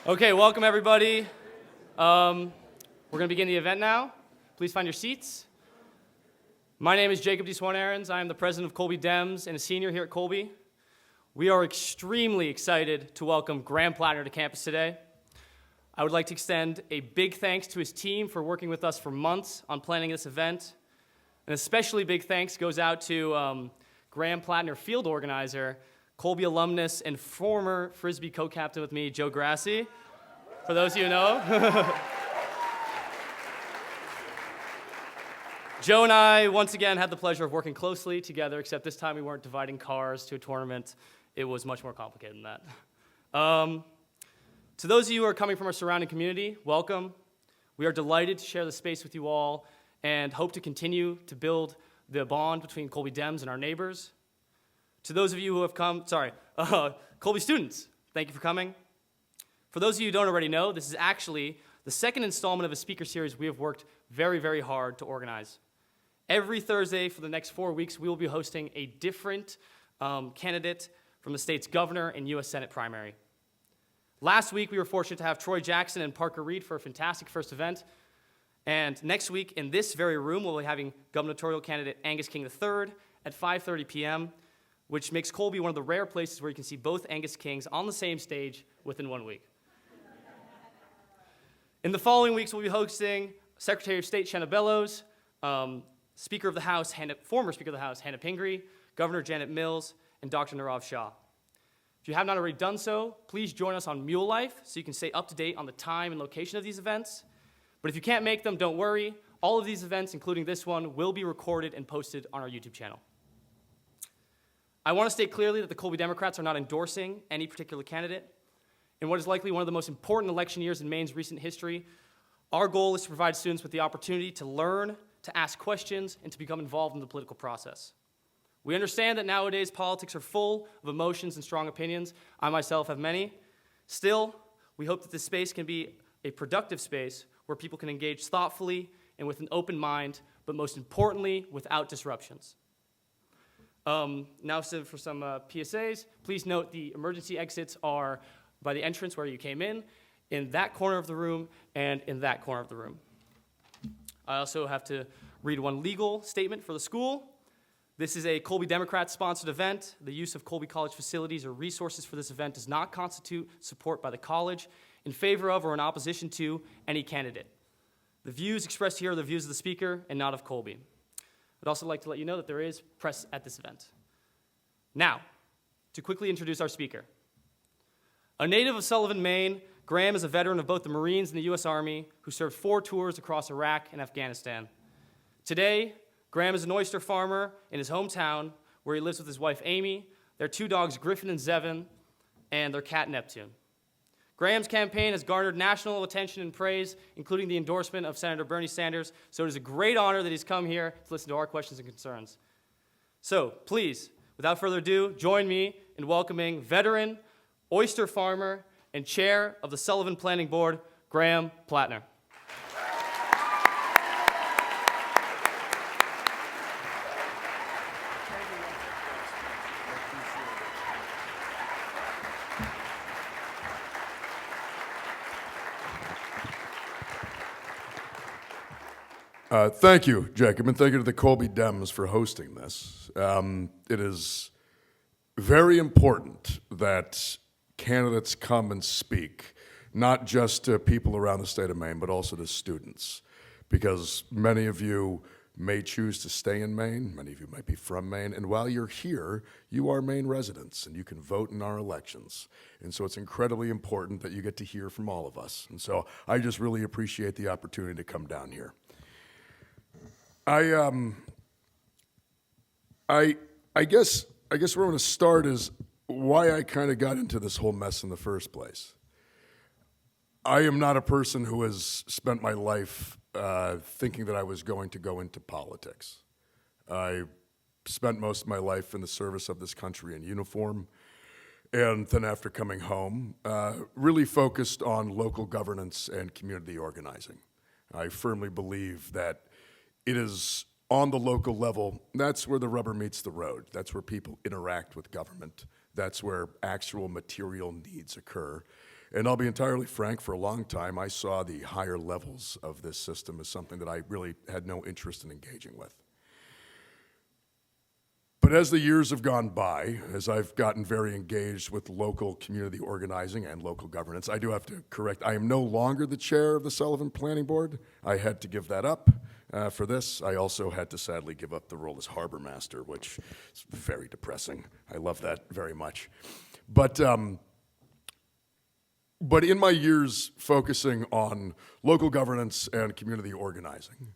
Okay, welcome everybody. We're going to begin the event now. Please find your seats. My name is Jacob D. Swan-Aarons. I am the president of Colby Dems and a senior here at Colby. We are extremely excited to welcome Graham Platner to campus today. I would like to extend a big thanks to his team for working with us for months on planning this event. An especially big thanks goes out to Graham Platner field organizer, Colby alumnus, and former Frisbee co-captain with me, Joe Grassi, for those of you who know. Joe and I, once again, had the pleasure of working closely together, except this time we weren't dividing cars to a tournament. It was much more complicated than that. To those of you who are coming from our surrounding community, welcome. We are delighted to share the space with you all and hope to continue to build the bond between Colby Dems and our neighbors. To those of you who have come, Colby students, thank you for coming. For those of you who don't already know, this is actually the second installment of a speaker series we have worked very, very hard to organize. Every Thursday for the next 4 weeks, we will be hosting a different candidate from the state's governor and U.S. Senate primary. Last week, we were fortunate to have Troy Jackson and Parker Reed for a fantastic first event. And next week, in this very room, we'll be having gubernatorial candidate Angus King III at 5:30 p.m., which makes Colby one of the rare places where you can see both Angus Kings on the same stage within 1 week. In the following weeks, we'll be hosting Secretary of State Shanna Bellows, Speaker of the House, former Speaker of the House, Hannah Pingree, Governor Janet Mills, and Dr. Nirav Shah. If you have not already done so, please join us on Mule Life so you can stay up to date on the time and location of these events. But if you can't make them, don't worry. All of these events, including this one, will be recorded and posted on our YouTube channel. I want to state clearly that the Colby Democrats are not endorsing any particular candidate. In what is likely one of the most important election years in Maine's recent history, our goal is to provide students with the opportunity to learn, to ask questions, and to become involved in the political process. We understand that nowadays politics are full of emotions and strong opinions. I myself have many. Still, we hope that this space can be a productive space where people can engage thoughtfully and with an open mind, but most importantly, without disruptions. Now for some PSAs. Please note the emergency exits are by the entrance where you came in that corner of the room, and in that corner of the room. I also have to read one legal statement for the school. This is a Colby Democrat-sponsored event. The use of Colby College facilities or resources for this event does not constitute support by the college in favor of or in opposition to any candidate. The views expressed here are the views of the speaker and not of Colby. I'd also like to let you know that there is press at this event. Now, to quickly introduce our speaker. A native of Sullivan, Maine, Graham is a veteran of both the Marines and the U.S. Army who served 4 tours across Iraq and Afghanistan. Today, Graham is an oyster farmer in his hometown where he lives with his wife, Amy, their 2 dogs, Griffin and Zevin, and their cat, Neptune. Graham's campaign has garnered national attention and praise, including the endorsement of Senator Bernie Sanders, so it is a great honor that he's come here to listen to our questions and concerns. So, please, without further ado, join me in welcoming veteran, oyster farmer, and chair of the Sullivan Planning Board, Graham Platner. Thank you, Jacob, and thank you to the Colby Dems for hosting this. It is very important that candidates come and speak, not just to people around the state of Maine, but also to students, because many of you may choose to stay in Maine, many of you might be from Maine, and while you're here, you are Maine residents, and you can vote in our elections. And so it's incredibly important that you get to hear from all of us. And so I just really appreciate the opportunity to come down here. I guess where I'm going to start is why I kind of got into this whole mess in the first place. I am not a person who has spent my life thinking that I was going to go into politics. I spent most of my life in the service of this country in uniform, and then after coming home, really focused on local governance and community organizing. I firmly believe that it is on the local level, that's where the rubber meets the road. That's where people interact with government. That's where actual material needs occur. And I'll be entirely frank, for a long time, I saw the higher levels of this system as something that I really had no interest in engaging with. But as the years have gone by, as I've gotten very engaged with local community organizing and local governance, I do have to correct, I am no longer the chair of the Sullivan Planning Board. I had to give that up for this. I also had to sadly give up the role as harbor master, which is very depressing. I love that very much. But in my years focusing on local governance and community organizing,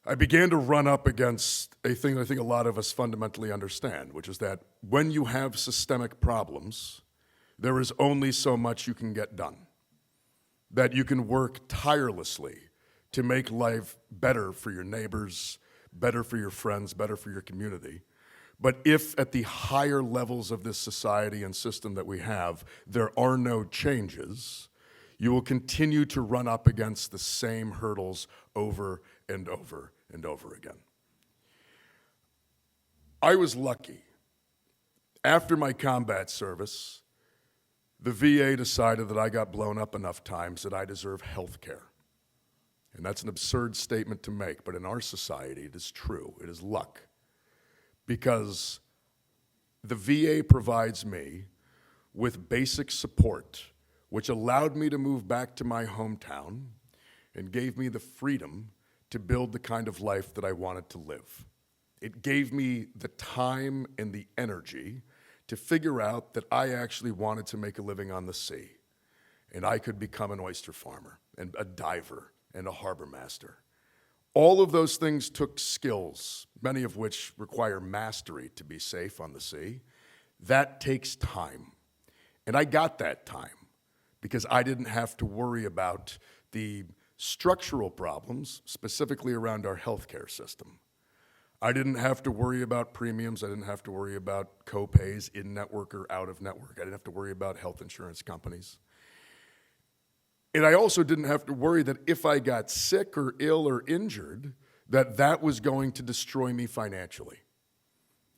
I began to run up against a thing that I think a lot of us fundamentally understand, which is that when you have systemic problems, there is only so much you can get done. That you can work tirelessly to make life better for your neighbors, better for your friends, better for your community. But if at the higher levels of this society and system that we have, there are no changes, you will continue to run up against the same hurdles over and over and over again. I was lucky. After my combat service, the VA decided that I got blown up enough times that I deserve health care. And that's an absurd statement to make, but in our society, it is true. It is luck. Because the VA provides me with basic support, which allowed me to move back to my hometown and gave me the freedom to build the kind of life that I wanted to live. It gave me the time and the energy to figure out that I actually wanted to make a living on the sea, and I could become an oyster farmer and a diver and a harbor master. All of those things took skills, many of which require mastery to be safe on the sea. That takes time. And I got that time because I didn't have to worry about the structural problems, specifically around our healthcare system. I didn't have to worry about premiums. I didn't have to worry about co-pays in-network or out-of-network. I didn't have to worry about health insurance companies. And I also didn't have to worry that if I got sick or ill or injured, that was going to destroy me financially.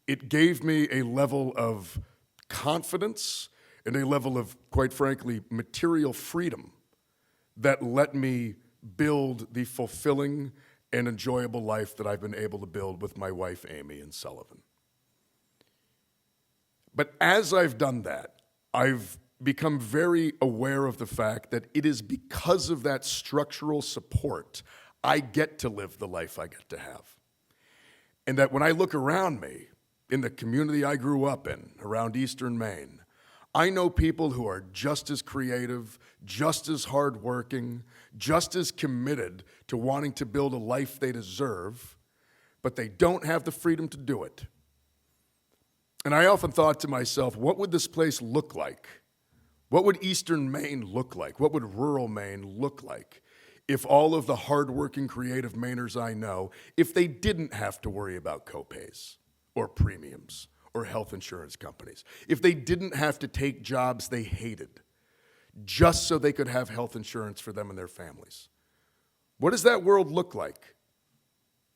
It gave me a level of confidence and a level of, quite frankly, material freedom that let me build the fulfilling and enjoyable life that I've been able to build with my wife, Amy, and Sullivan. But as I've done that, I've become very aware of the fact that it is because of that structural support I get to live the life I get to have. And that when I look around me, in the community I grew up in, around Eastern Maine, I know people who are just as creative, just as hardworking, just as committed to wanting to build a life they deserve, but they don't have the freedom to do it. And I often thought to myself, what would this place look like? What would Eastern Maine look like? What would rural Maine look like if all of the hardworking, creative Mainers I know, if they didn't have to worry about co-pays or premiums or health insurance companies, if they didn't have to take jobs they hated just so they could have health insurance for them and their families? What does that world look like?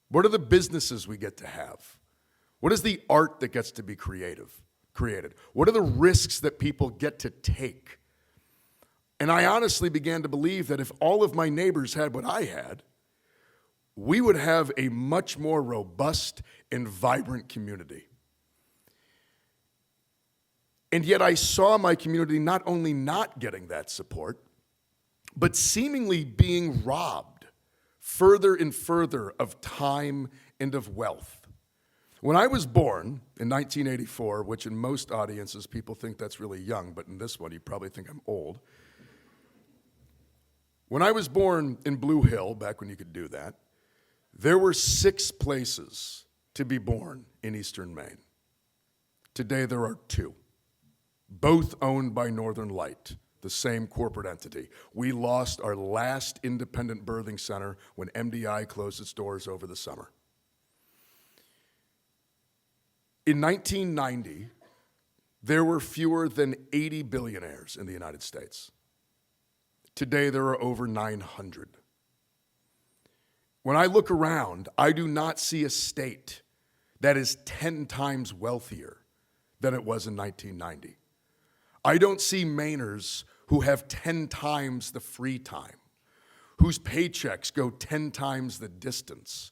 What are the businesses we get to have? What is the art that gets to be created? What are the risks that people get to take? And I honestly began to believe that if all of my neighbors had what I had, we would have a much more robust and vibrant community. And yet I saw my community not only not getting that support, but seemingly being robbed further and further of time and of wealth. When I was born in 1984, which in most audiences people think that's really young, but in this one you probably think I'm old. When I was born in Blue Hill, back when you could do that, there were 6 places to be born in Eastern Maine. Today there are 2, both owned by Northern Light, the same corporate entity. We lost our last independent birthing center when MDI closed its doors over the summer. In 1990, there were fewer than 80 billionaires in the United States. Today, there are over 900. When I look around, I do not see a state that is 10 times wealthier than it was in 1990. I don't see Mainers who have 10 times the free time, whose paychecks go 10 times the distance,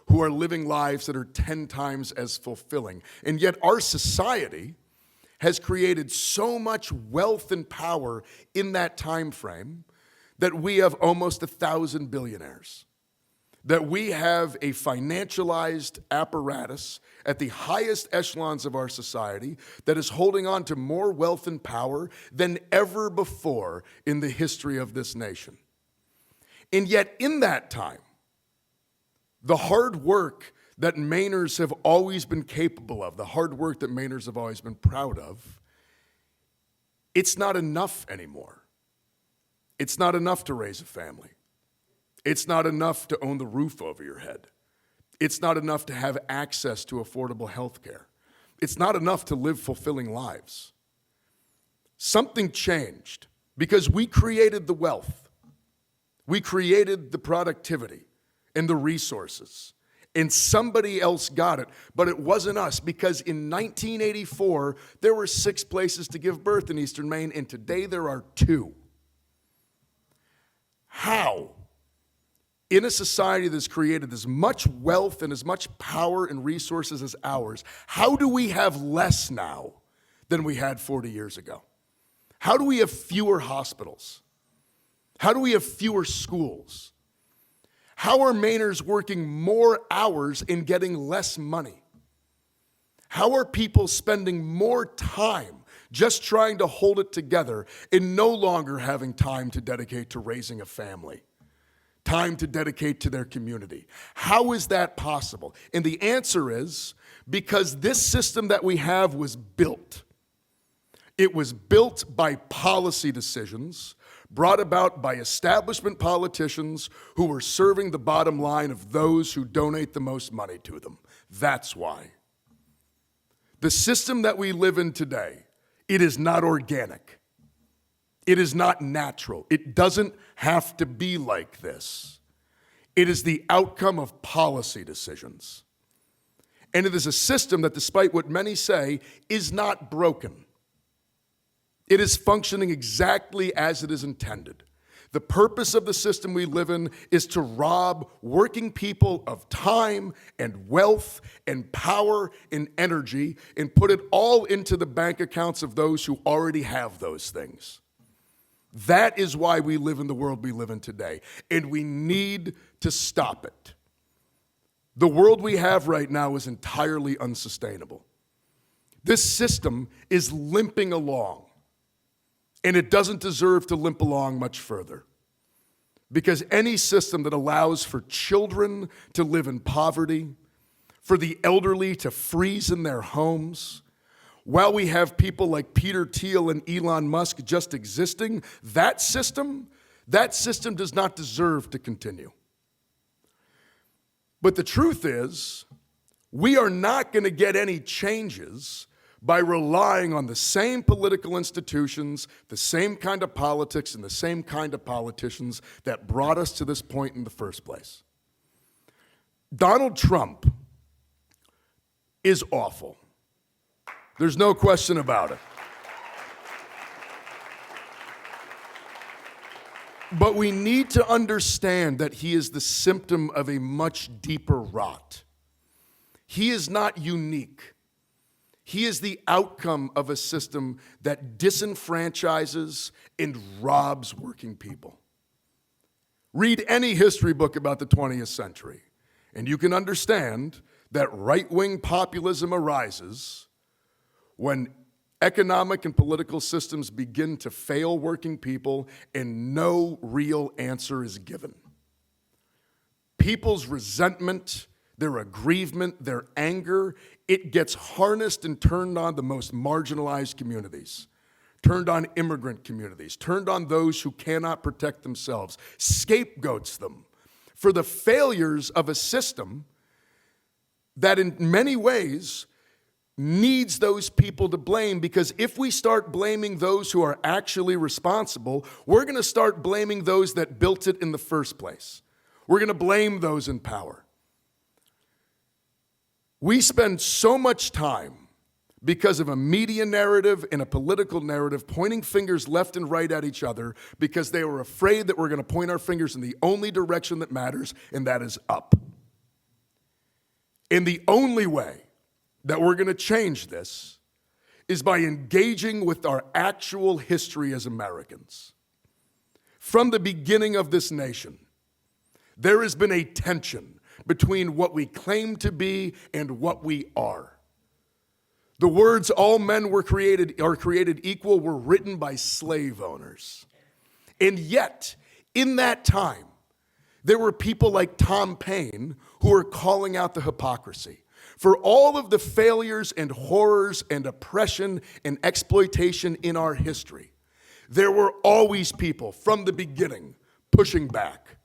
who are living lives that are 10 times as fulfilling. And yet our society has created so much wealth and power in that time frame that we have almost 1,000 billionaires, that we have a financialized apparatus at the highest echelons of our society that is holding on to more wealth and power than ever before in the history of this nation. And yet in that time, the hard work that Mainers have always been capable of, the hard work that Mainers have always been proud of, it's not enough anymore. It's not enough to raise a family. It's not enough to own the roof over your head. It's not enough to have access to affordable health care. It's not enough to live fulfilling lives. Something changed because we created the wealth. We created the productivity and the resources. And somebody else got it, but it wasn't us, because in 1984, there were 6 places to give birth in Eastern Maine, and today there are 2. How? In a society that's created as much wealth and as much power and resources as ours, how do we have less now than we had 40 years ago? How do we have fewer hospitals? How do we have fewer schools? How are Mainers working more hours and getting less money? How are people spending more time just trying to hold it together and no longer having time to dedicate to raising a family, time to dedicate to their community? How is that possible? And the answer is because this system that we have was built. It was built by policy decisions brought about by establishment politicians who were serving the bottom line of those who donate the most money to them. That's why. The system that we live in today, it is not organic. It is not natural. It doesn't have to be like this. It is the outcome of policy decisions. And it is a system that, despite what many say, is not broken. It is functioning exactly as it is intended. The purpose of the system we live in is to rob working people of time and wealth and power and energy and put it all into the bank accounts of those who already have those things. That is why we live in the world we live in today, and we need to stop it. The world we have right now is entirely unsustainable. This system is limping along. And it doesn't deserve to limp along much further. Because any system that allows for children to live in poverty, for the elderly to freeze in their homes, while we have people like Peter Thiel and Elon Musk just existing, that system does not deserve to continue. But the truth is, we are not going to get any changes by relying on the same political institutions, the same kind of politics, and the same kind of politicians that brought us to this point in the first place. Donald Trump is awful. There's no question about it. But we need to understand that he is the symptom of a much deeper rot. He is not unique. He is the outcome of a system that disenfranchises and robs working people. Read any history book about the 20th century, and you can understand that right-wing populism arises when economic and political systems begin to fail working people and no real answer is given. People's resentment, their aggrievement, their anger, it gets harnessed and turned on the most marginalized communities, turned on immigrant communities, turned on those who cannot protect themselves, scapegoats them for the failures of a system that in many ways needs those people to blame, because if we start blaming those who are actually responsible, we're going to start blaming those that built it in the first place. We're going to blame those in power. We spend so much time because of a media narrative and a political narrative pointing fingers left and right at each other because they were afraid that we're going to point our fingers in the only direction that matters, and that is up. And the only way that we're going to change this is by engaging with our actual history as Americans. From the beginning of this nation, there has been a tension between what we claim to be and what we are. The words "all men are created equal" were written by slave owners. And yet, in that time, there were people like Tom Paine who were calling out the hypocrisy. For all of the failures and horrors and oppression and exploitation in our history, there were always people from the beginning pushing back.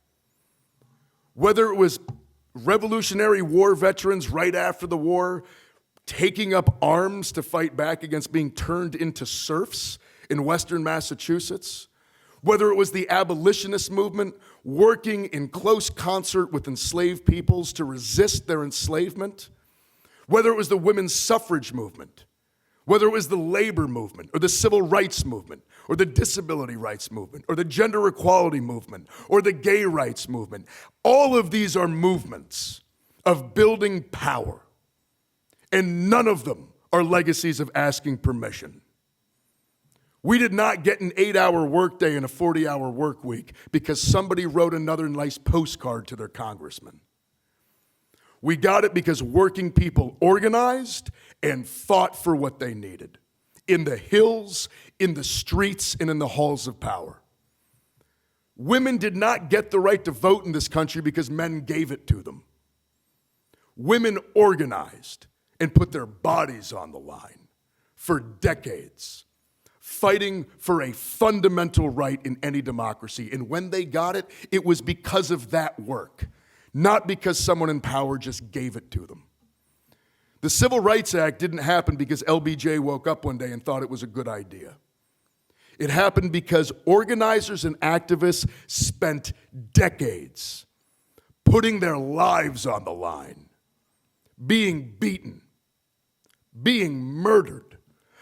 Whether it was Revolutionary War veterans right after the war, taking up arms to fight back against being turned into serfs in Western Massachusetts, whether it was the abolitionist movement working in close concert with enslaved peoples to resist their enslavement, whether it was the women's suffrage movement, whether it was the labor movement or the civil rights movement or the disability rights movement or the gender equality movement or the gay rights movement, all of these are movements of building power. And none of them are legacies of asking permission. We did not get an 8-hour workday and a 40-hour work week because somebody wrote another nice postcard to their congressman. We got it because working people organized and fought for what they needed in the hills, in the streets, and in the halls of power. Women did not get the right to vote in this country because men gave it to them. Women organized and put their bodies on the line for decades, fighting for a fundamental right in any democracy. And when they got it, it was because of that work, not because someone in power just gave it to them. The Civil Rights Act didn't happen because LBJ woke up one day and thought it was a good idea. It happened because organizers and activists spent decades putting their lives on the line, being beaten, being murdered.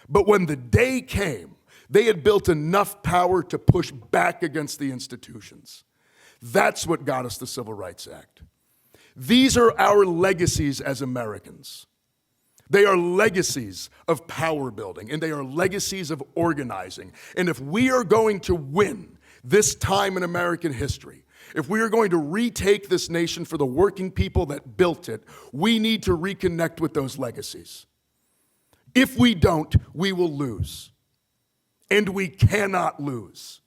But when the day came, they had built enough power to push back against the institutions. That's what got us the Civil Rights Act. These are our legacies as Americans. They are legacies of power building, and they are legacies of organizing. And if we are going to win this time in American history, if we are going to retake this nation for the working people that built it, we need to reconnect with those legacies. If we don't, we will lose. And we cannot lose.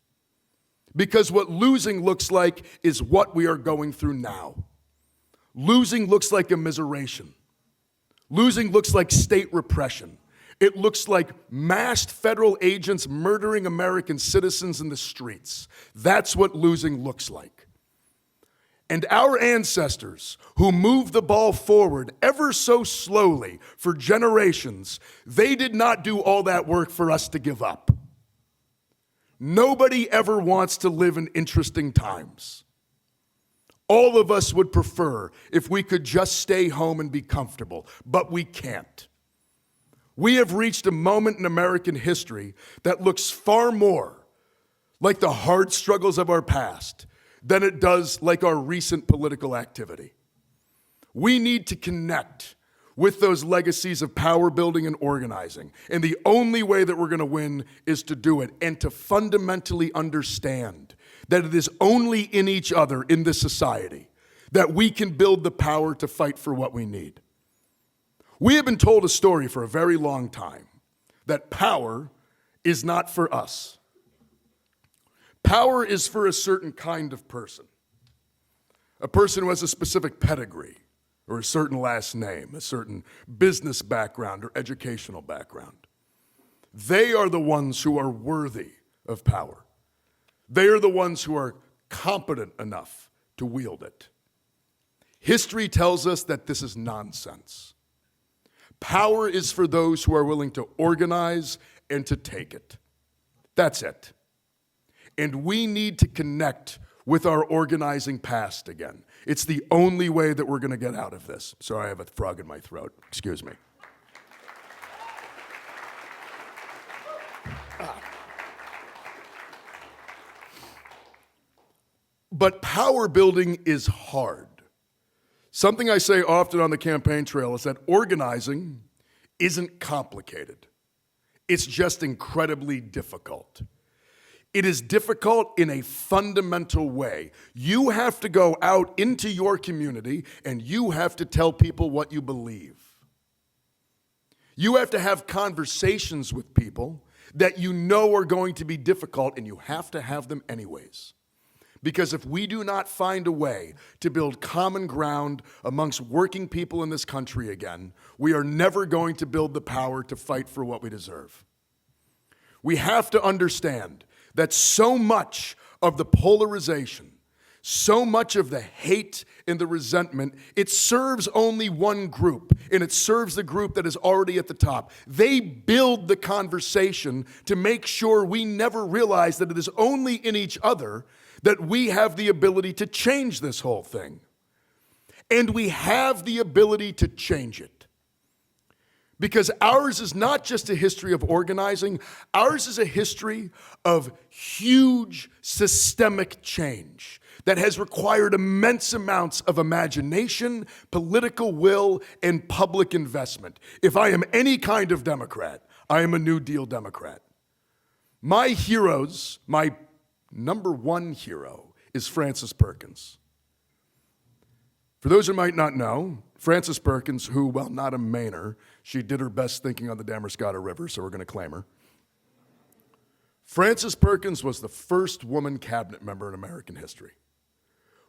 Because what losing looks like is what we are going through now. Losing looks like immiseration. Losing looks like state repression. It looks like masked federal agents murdering American citizens in the streets. That's what losing looks like. And our ancestors, who moved the ball forward ever so slowly for generations, they did not do all that work for us to give up. Nobody ever wants to live in interesting times. All of us would prefer if we could just stay home and be comfortable, but we can't. We have reached a moment in American history that looks far more like the hard struggles of our past than it does like our recent political activity. We need to connect with those legacies of power building and organizing. And the only way that we're going to win is to do it and to fundamentally understand that it is only in each other in this society that we can build the power to fight for what we need. We have been told a story for a very long time that power is not for us. Power is for a certain kind of person, a person who has a specific pedigree or a certain last name, a certain business background or educational background. They are the ones who are worthy of power. They are the ones who are competent enough to wield it. History tells us that this is nonsense. Power is for those who are willing to organize and to take it. That's it. And we need to connect with our organizing past again. It's the only way that we're going to get out of this. Sorry, I have a frog in my throat. Excuse me. But power building is hard. Something I say often on the campaign trail is that organizing isn't complicated. It's just incredibly difficult. It is difficult in a fundamental way. You have to go out into your community and you have to tell people what you believe. You have to have conversations with people that you know are going to be difficult, and you have to have them anyways. Because if we do not find a way to build common ground amongst working people in this country again, we are never going to build the power to fight for what we deserve. We have to understand that so much of the polarization, so much of the hate and the resentment, it serves only one group, and it serves the group that is already at the top. They build the conversation to make sure we never realize that it is only in each other that we have the ability to change this whole thing. And we have the ability to change it. Because ours is not just a history of organizing, ours is a history of huge systemic change that has required immense amounts of imagination, political will, and public investment. If I am any kind of Democrat, I am a New Deal Democrat. My heroes, my number one hero, is Frances Perkins. For those who might not know, Frances Perkins, who, while not a Mainer, she did her best thinking on the Damariscotta River, so we're going to claim her. Frances Perkins was the first woman cabinet member in American history.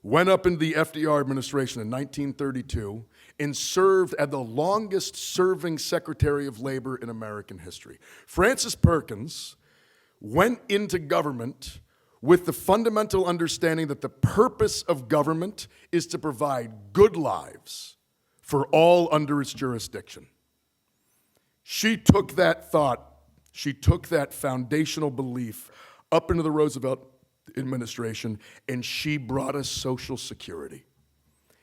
Went up into the FDR administration in 1932 and served as the longest serving Secretary of Labor in American history. Frances Perkins went into government with the fundamental understanding that the purpose of government is to provide good lives for all under its jurisdiction. She took that thought, she took that foundational belief up into the Roosevelt administration, and she brought us Social Security.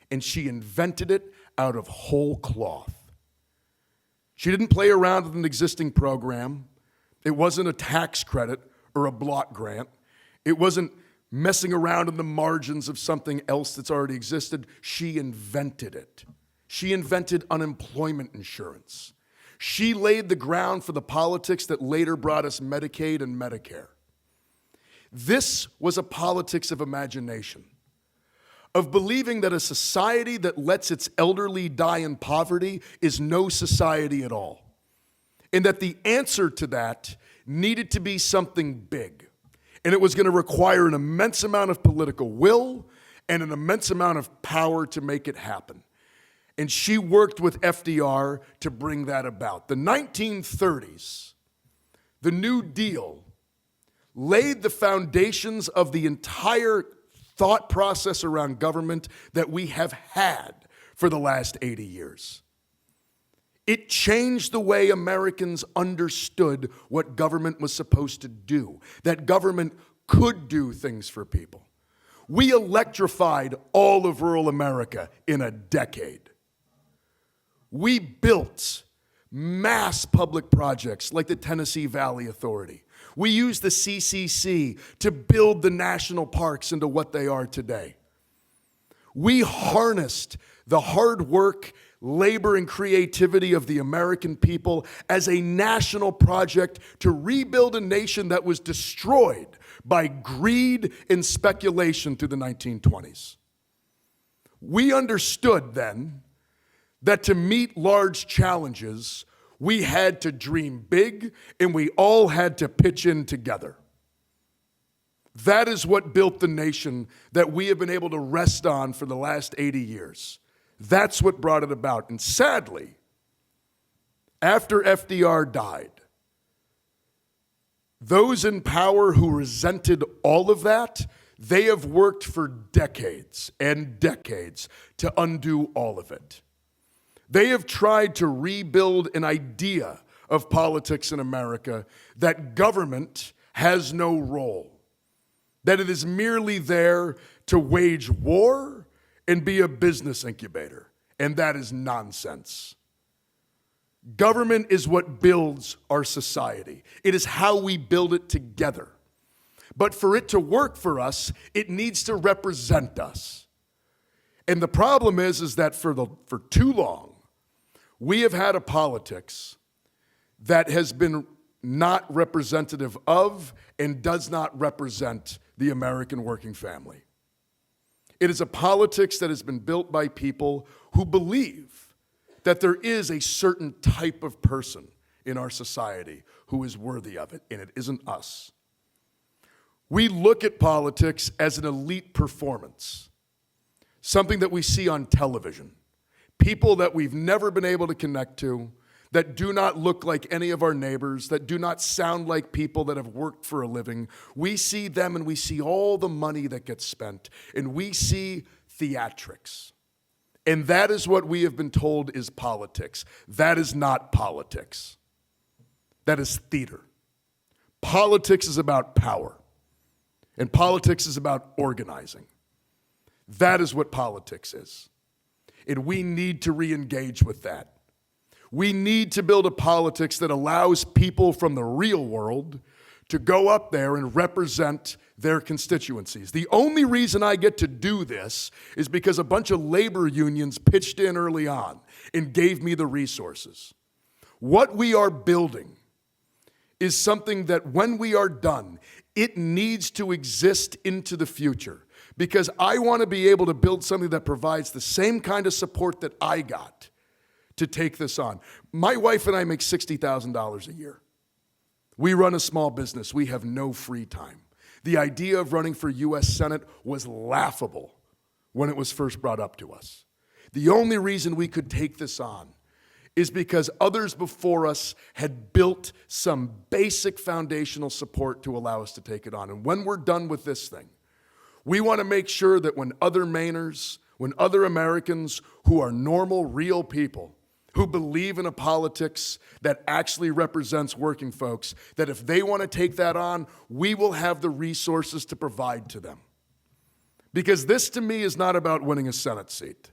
And she invented it out of whole cloth. She didn't play around with an existing program. It wasn't a tax credit or a block grant. It wasn't messing around in the margins of something else that's already existed. She invented it. She invented unemployment insurance. She laid the ground for the politics that later brought us Medicaid and Medicare. This was a politics of imagination, of believing that a society that lets its elderly die in poverty is no society at all, and that the answer to that needed to be something big. And it was going to require an immense amount of political will and an immense amount of power to make it happen. And she worked with FDR to bring that about. The 1930s, the New Deal, laid the foundations of the entire thought process around government that we have had for the last 80 years. It changed the way Americans understood what government was supposed to do, that government could do things for people. We electrified all of rural America in a decade. We built mass public projects like the Tennessee Valley Authority. We used the CCC to build the national parks into what they are today. We harnessed the hard work, labor, and creativity of the American people as a national project to rebuild a nation that was destroyed by greed and speculation through the 1920s. We understood then that to meet large challenges, we had to dream big and we all had to pitch in together. That is what built the nation that we have been able to rest on for the last 80 years. That's what brought it about. And sadly, after FDR died, those in power who resented all of that, they have worked for decades and decades to undo all of it. They have tried to rebuild an idea of politics in America that government has no role, that it is merely there to wage war and be a business incubator, and that is nonsense. Government is what builds our society. It is how we build it together. But for it to work for us, it needs to represent us. And the problem is that for too long, we have had a politics that has been not representative of and does not represent the American working family. It is a politics that has been built by people who believe that there is a certain type of person in our society who is worthy of it, and it isn't us. We look at politics as an elite performance, something that we see on television, people that we've never been able to connect to, that do not look like any of our neighbors, that do not sound like people that have worked for a living. We see them and we see all the money that gets spent, and we see theatrics. And that is what we have been told is politics. That is not politics. That is theater. Politics is about power. And politics is about organizing. That is what politics is. And we need to re-engage with that. We need to build a politics that allows people from the real world to go up there and represent their constituencies. The only reason I get to do this is because a bunch of labor unions pitched in early on and gave me the resources. What we are building is something that when we are done, it needs to exist into the future, because I want to be able to build something that provides the same kind of support that I got to take this on. My wife and I make $60,000 a year. We run a small business. We have no free time. The idea of running for U.S. Senate was laughable when it was first brought up to us. The only reason we could take this on is because others before us had built some basic foundational support to allow us to take it on. And when we're done with this thing, we want to make sure that when other Mainers, when other Americans who are normal, real people, who believe in a politics that actually represents working folks, that if they want to take that on, we will have the resources to provide to them. Because this, to me, is not about winning a Senate seat.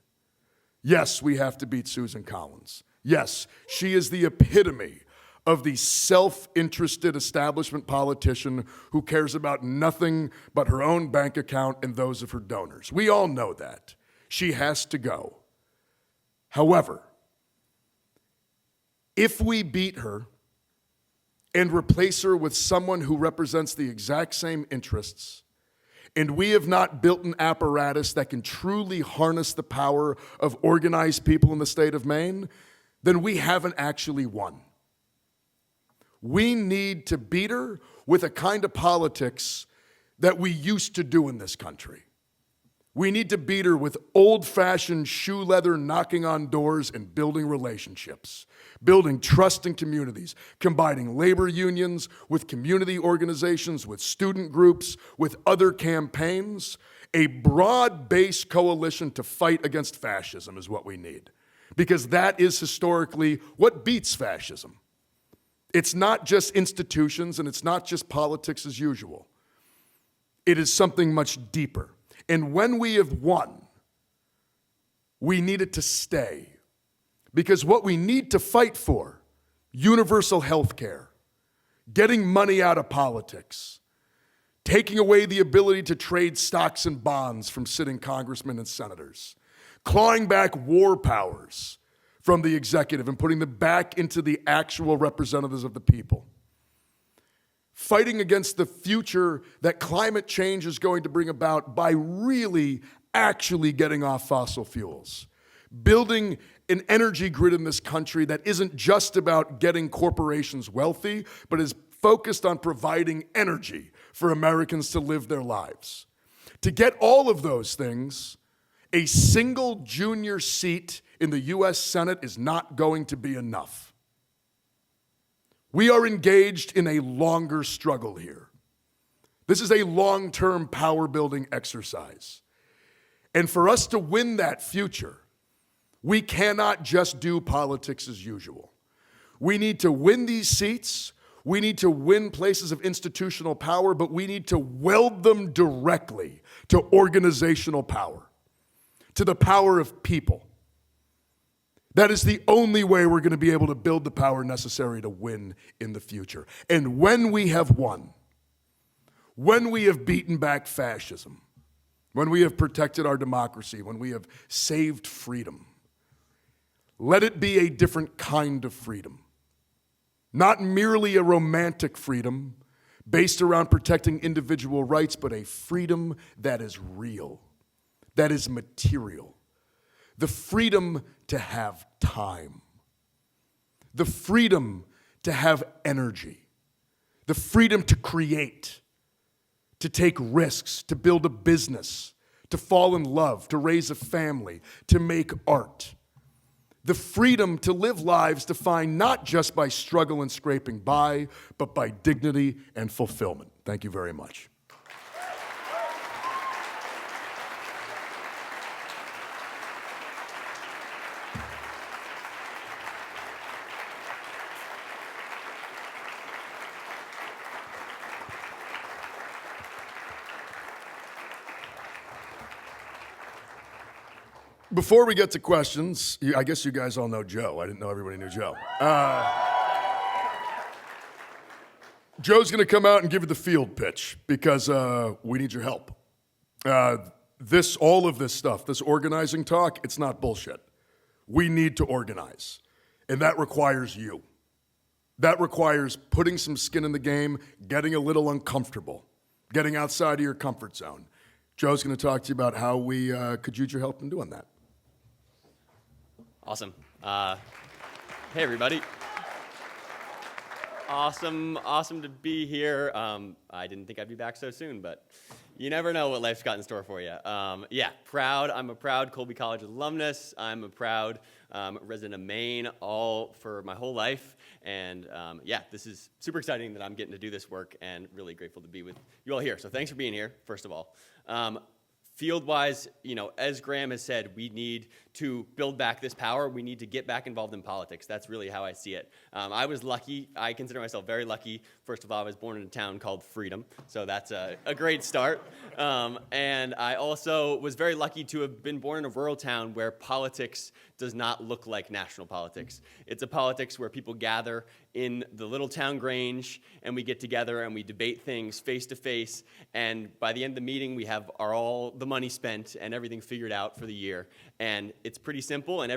Yes, we have to beat Susan Collins. Yes, she is the epitome of the self-interested establishment politician who cares about nothing but her own bank account and those of her donors. We all know that. She has to go. However, if we beat her and replace her with someone who represents the exact same interests, and we have not built an apparatus that can truly harness the power of organized people in the state of Maine, then we haven't actually won. We need to beat her with a kind of politics that we used to do in this country. We need to beat her with old-fashioned shoe leather knocking on doors and building relationships, building trusting communities, combining labor unions with community organizations, with student groups, with other campaigns. A broad-based coalition to fight against fascism is what we need, because that is historically what beats fascism. It's not just institutions and it's not just politics as usual. It is something much deeper. And when we have won, we need it to stay. Because what we need to fight for, universal health care, getting money out of politics, taking away the ability to trade stocks and bonds from sitting congressmen and senators, clawing back war powers from the executive and putting them back into the actual representatives of the people. Fighting against the future that climate change is going to bring about by really actually getting off fossil fuels. Building an energy grid in this country that isn't just about getting corporations wealthy, but is focused on providing energy for Americans to live their lives. To get all of those things, a single junior seat in the U.S. Senate is not going to be enough. We are engaged in a longer struggle here. This is a long-term power-building exercise. And for us to win that future, we cannot just do politics as usual. We need to win these seats. We need to win places of institutional power, but we need to weld them directly to organizational power, to the power of people. That is the only way we're going to be able to build the power necessary to win in the future. And when we have won, when we have beaten back fascism, when we have protected our democracy, when we have saved freedom, let it be a different kind of freedom. Not merely a romantic freedom based around protecting individual rights, but a freedom that is real, that is material. The freedom to have time. The freedom to have energy. The freedom to create, to take risks, to build a business, to fall in love, to raise a family, to make art. The freedom to live lives defined not just by struggle and scraping by, but by dignity and fulfillment. Thank you very much. Before we get to questions, I guess you guys all know Joe. I didn't know everybody knew Joe. Joe's going to come out and give you the field pitch because we need your help. All of this stuff, this organizing talk, it's not bullshit. We need to organize, and that requires you. That requires putting some skin in the game, getting a little uncomfortable, getting outside of your comfort zone. Joe's going to talk to you about how we could use your help in doing that. Awesome. Hey, everybody. Awesome to be here. I didn't think I'd be back so soon, but you never know what life's got in store for you. Proud. I'm a proud Colby College alumnus. I'm a proud resident of Maine, all for my whole life. And this is super exciting that I'm getting to do this work and really grateful to be with you all here. So thanks for being here, first of all. Field-wise, as Graham has said, we need to build back this power. We need to get back involved in politics. That's really how I see it. I was lucky. I consider myself very lucky. First of all, I was born in a town called Freedom, so that's a great start. And I also was very lucky to have been born in a rural town where politics does not look like national politics. It's a politics where people gather in the little town Grange, and we get together and we debate things face to face. And by the end of the meeting, we have all the money spent and everything figured out for the year. And it's pretty simple, and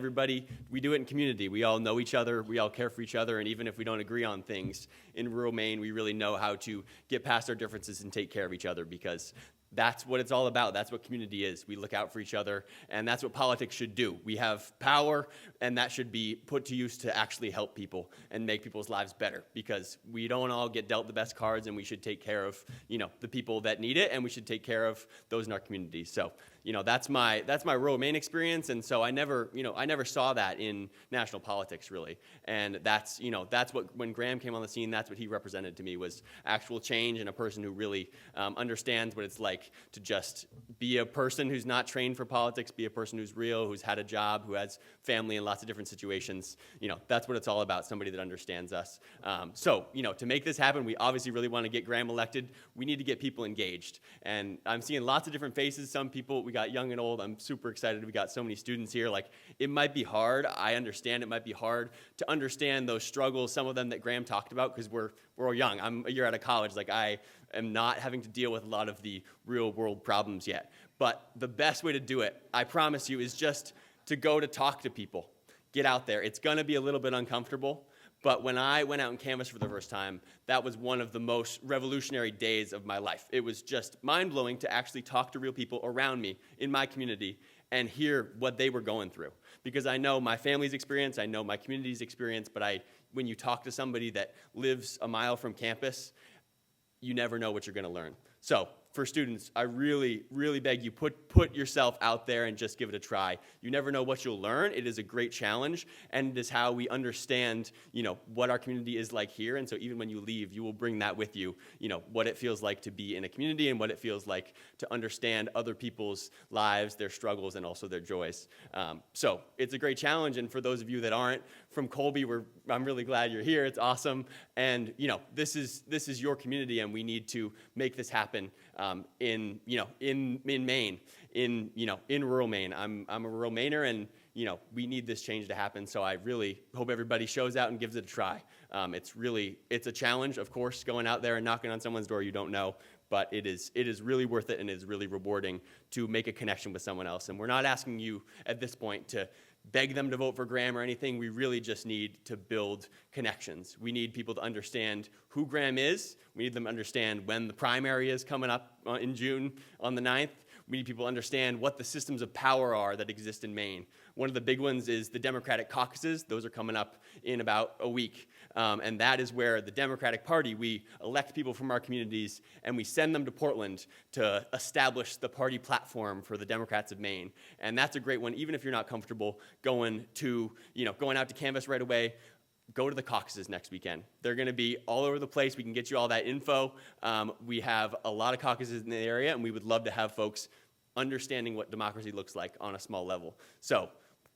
we do it in community. We all know each other, we all care for each other, and even if we don't agree on things, in rural Maine, we really know how to get past our differences and take care of each other, because that's what it's all about. That's what community is. We look out for each other, and that's what politics should do. We have power, and that should be put to use to actually help people and make people's lives better, because we don't all get dealt the best cards, and we should take care of, the people that need it, and we should take care of those in our community. So, that's my rural Maine experience, and so I never saw that in national politics, really. And that's what, when Graham came on the scene, that's what he represented to me, was actual change and a person who really understands what it's like to just be a person who's not trained for politics, be a person who's real, who's had a job, who has family in lots of different situations. That's what it's all about, somebody that understands us. To make this happen, we obviously really want to get Graham elected. We need to get people engaged. And I'm seeing lots of different faces. Some people, we got young and old. I'm super excited. We got so many students here. It might be hard. I understand it might be hard to understand those struggles, some of them that Graham talked about, because we're all young. I'm a year out of college. I am not having to deal with a lot of the real world problems yet. But the best way to do it, I promise you, is just to go to talk to people. Get out there. It's going to be a little bit uncomfortable. But when I went out and canvassed for the first time, that was one of the most revolutionary days of my life. It was just mind-blowing to actually talk to real people around me in my community and hear what they were going through. Because I know my family's experience, I know my community's experience, but when you talk to somebody that lives a mile from campus, you never know what you're going to learn. So for students, I really, really beg you, put yourself out there and just give it a try. You never know what you'll learn. It is a great challenge, and it is how we understand, what our community is like here. And so even when you leave, you will bring that with you, what it feels like to be in a community and what it feels like to understand other people's lives, their struggles, and also their joys. So it's a great challenge, and for those of you that aren't from Colby, I'm really glad you're here. It's awesome, and this is your community, and we need to make this happen. In Maine, in rural Maine. I'm a rural Mainer, and we need this change to happen. So I really hope everybody shows out and gives it a try. It's a challenge, of course, going out there and knocking on someone's door you don't know, but it is really worth it, and it is really rewarding to make a connection with someone else. And we're not asking you at this point to beg them to vote for Graham or anything. We really just need to build connections. We need people to understand who Graham is. We need them to understand when the primary is coming up in June on the 9th. We need people to understand what the systems of power are that exist in Maine. One of the big ones is the Democratic caucuses. Those are coming up in about a week. And that is where the Democratic Party, we elect people from our communities and we send them to Portland to establish the party platform for the Democrats of Maine. And that's a great one, even if you're not comfortable going out to canvass right away. Go to the caucuses next weekend. They're going to be all over the place. We can get you all that info. We have a lot of caucuses in the area, and we would love to have folks understanding what democracy looks like on a small level. So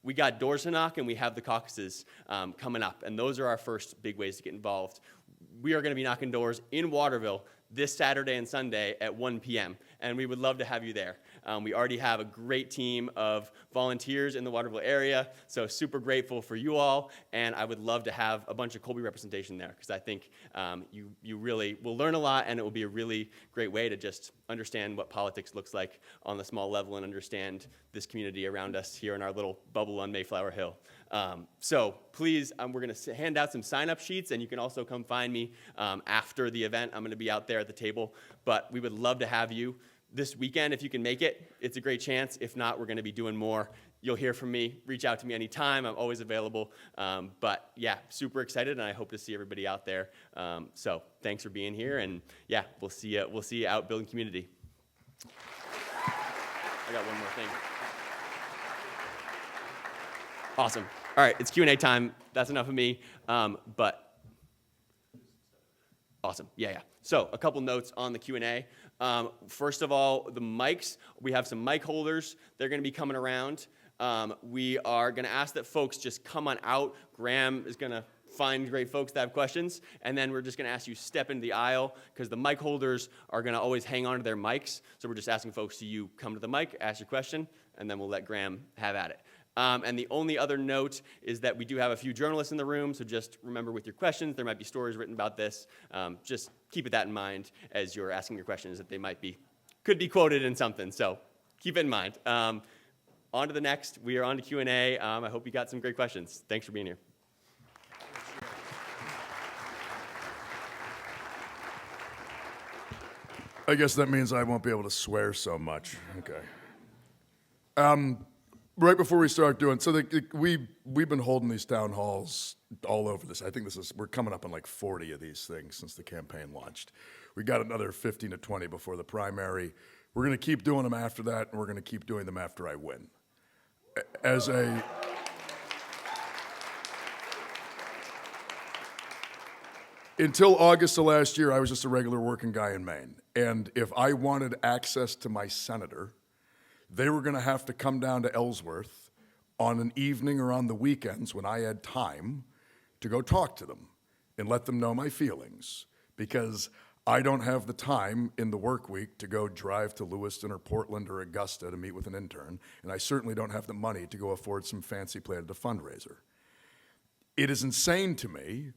we got doors to knock, and we have the caucuses coming up, and those are our first big ways to get involved. We are going to be knocking doors in Waterville this Saturday and Sunday at 1 p.m., and we would love to have you there. We already have a great team of volunteers in the Waterville area, so super grateful for you all, and I would love to have a bunch of Colby representation there, because I think you really will learn a lot, and it will be a really great way to just understand what politics looks like on the small level and understand this community around us here in our little bubble on Mayflower Hill. So please, we're going to hand out some sign-up sheets, and you can also come find me after the event. I'm going to be out there at the table, but we would love to have you this weekend if you can make it. It's a great chance. If not, we're going to be doing more. You'll hear from me. Reach out to me anytime. I'm always available. But yeah, super excited, and I hope to see everybody out there. So thanks for being here, and yeah, we'll see you out building community. I got one more thing. Awesome. All right, it's Q&A time. That's enough of me. But awesome. Yeah. So a couple notes on the Q&A. First of all, the mics. We have some mic holders. They're going to be coming around. We are going to ask that folks just come on out. Graham is going to find great folks that have questions, and then we're just going to ask you to step into the aisle, because the mic holders are going to always hang on to their mics. So we're just asking folks to come to the mic, ask your question, and then we'll let Graham have at it. And the only other note is that we do have a few journalists in the room, so just remember with your questions, there might be stories written about this. Just keep that in mind as you're asking your questions, that they could be quoted in something, so keep it in mind. On to the next. We are on to Q&A. I hope you got some great questions. Thanks for being here. I guess that means I won't be able to swear so much. Okay. Right before we start doing, so we've been holding these town halls all over this. I think we're coming up on like 40 of these things since the campaign launched. We got another 15 to 20 before the primary. We're going to keep doing them after that, and we're going to keep doing them after I win. Until August of last year, I was just a regular working guy in Maine. And if I wanted access to my senator, they were going to have to come down to Ellsworth on an evening or on the weekends when I had time to go talk to them and let them know my feelings, because I don't have the time in the work week to go drive to Lewiston or Portland or Augusta to meet with an intern, and I certainly don't have the money to go afford some fancy play at a fundraiser. It is insane to me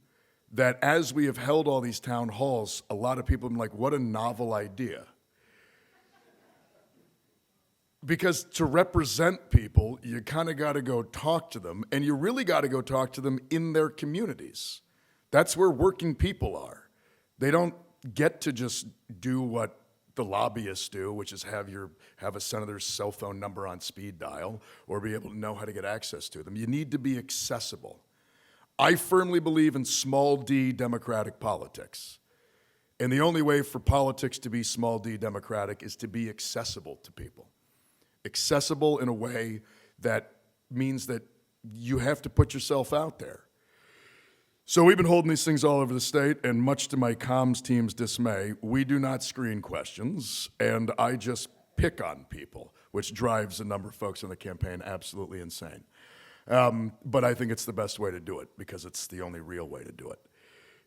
that as we have held all these town halls, a lot of people have been like, what a novel idea. Because to represent people, you kind of got to go talk to them, and you really got to go talk to them in their communities. That's where working people are. They don't get to just do what the lobbyists do, which is have a senator's cell phone number on speed dial or be able to know how to get access to them. You need to be accessible. I firmly believe in small d democratic politics. And the only way for politics to be small d democratic is to be accessible to people. Accessible in a way that means that you have to put yourself out there. So we've been holding these things all over the state, and much to my comms team's dismay, we do not screen questions, and I just pick on people, which drives a number of folks in the campaign absolutely insane. But I think it's the best way to do it, because it's the only real way to do it.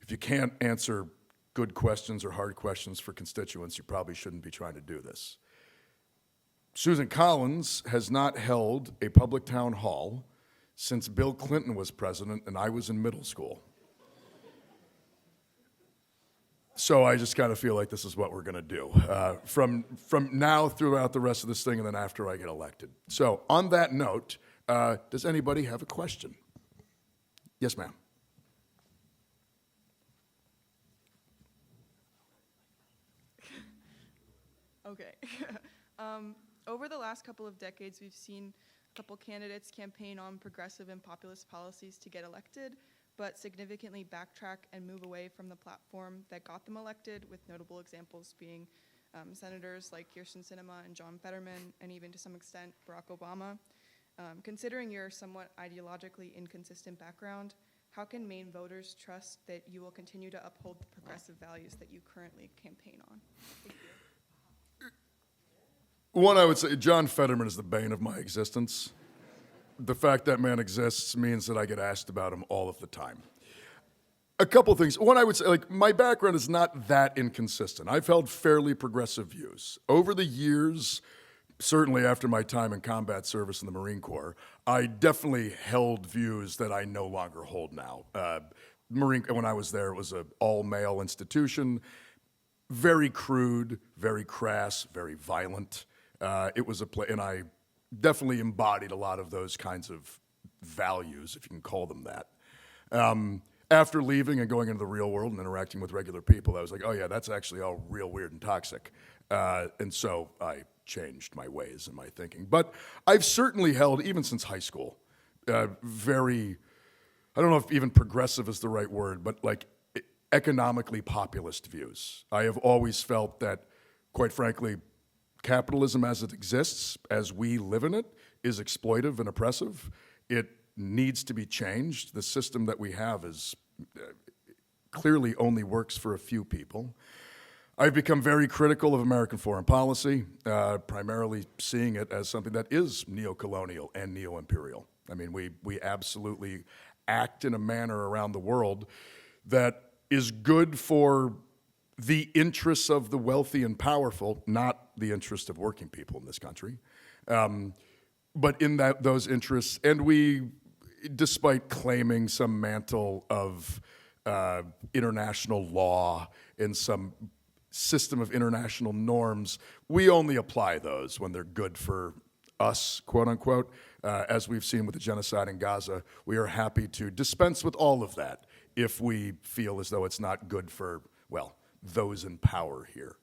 If you can't answer good questions or hard questions for constituents, you probably shouldn't be trying to do this. Susan Collins has not held a public town hall since Bill Clinton was president and I was in middle school. So I just kind of feel like this is what we're going to do from now throughout the rest of this thing and then after I get elected. So on that note, does anybody have a question? Yes, ma'am. Okay. Over the last couple of decades, we've seen a couple candidates campaign on progressive and populist policies to get elected, but significantly backtrack and move away from the platform that got them elected, with notable examples being senators like Kirsten Sinema and John Fetterman, and even to some extent Barack Obama. Considering your somewhat ideologically inconsistent background, how can Maine voters trust that you will continue to uphold the progressive values that you currently campaign on? Thank you. One, I would say John Fetterman is the bane of my existence. The fact that man exists means that I get asked about him all of the time. A couple things. One, I would say, like, my background is not that inconsistent. I've held fairly progressive views. Over the years, certainly after my time in combat service in the Marine Corps, I definitely held views that I no longer hold now. When I was there, it was an all-male institution, very crude, very crass, very violent. It was and I definitely embodied a lot of those kinds of values, if you can call them that. After leaving and going into the real world and interacting with regular people, I was like, oh yeah, that's actually all real weird and toxic. And so I changed my ways and my thinking. But I've certainly held, even since high school, very, I don't know if even progressive is the right word, but like economically populist views. I have always felt that, quite frankly, capitalism as it exists, as we live in it, is exploitive and oppressive. It needs to be changed. The system that we have is clearly only works for a few people. I've become very critical of American foreign policy, primarily seeing it as something that is neo-colonial and neo-imperial. I mean, we absolutely act in a manner around the world that is good for the interests of the wealthy and powerful, not the interests of working people in this country. But in those interests, and we, despite claiming some mantle of international law and some system of international norms, we only apply those when they're good for us, quote unquote. As we've seen with the genocide in Gaza, we are happy to dispense with all of that if we feel as though it's not good for, well, those in power here.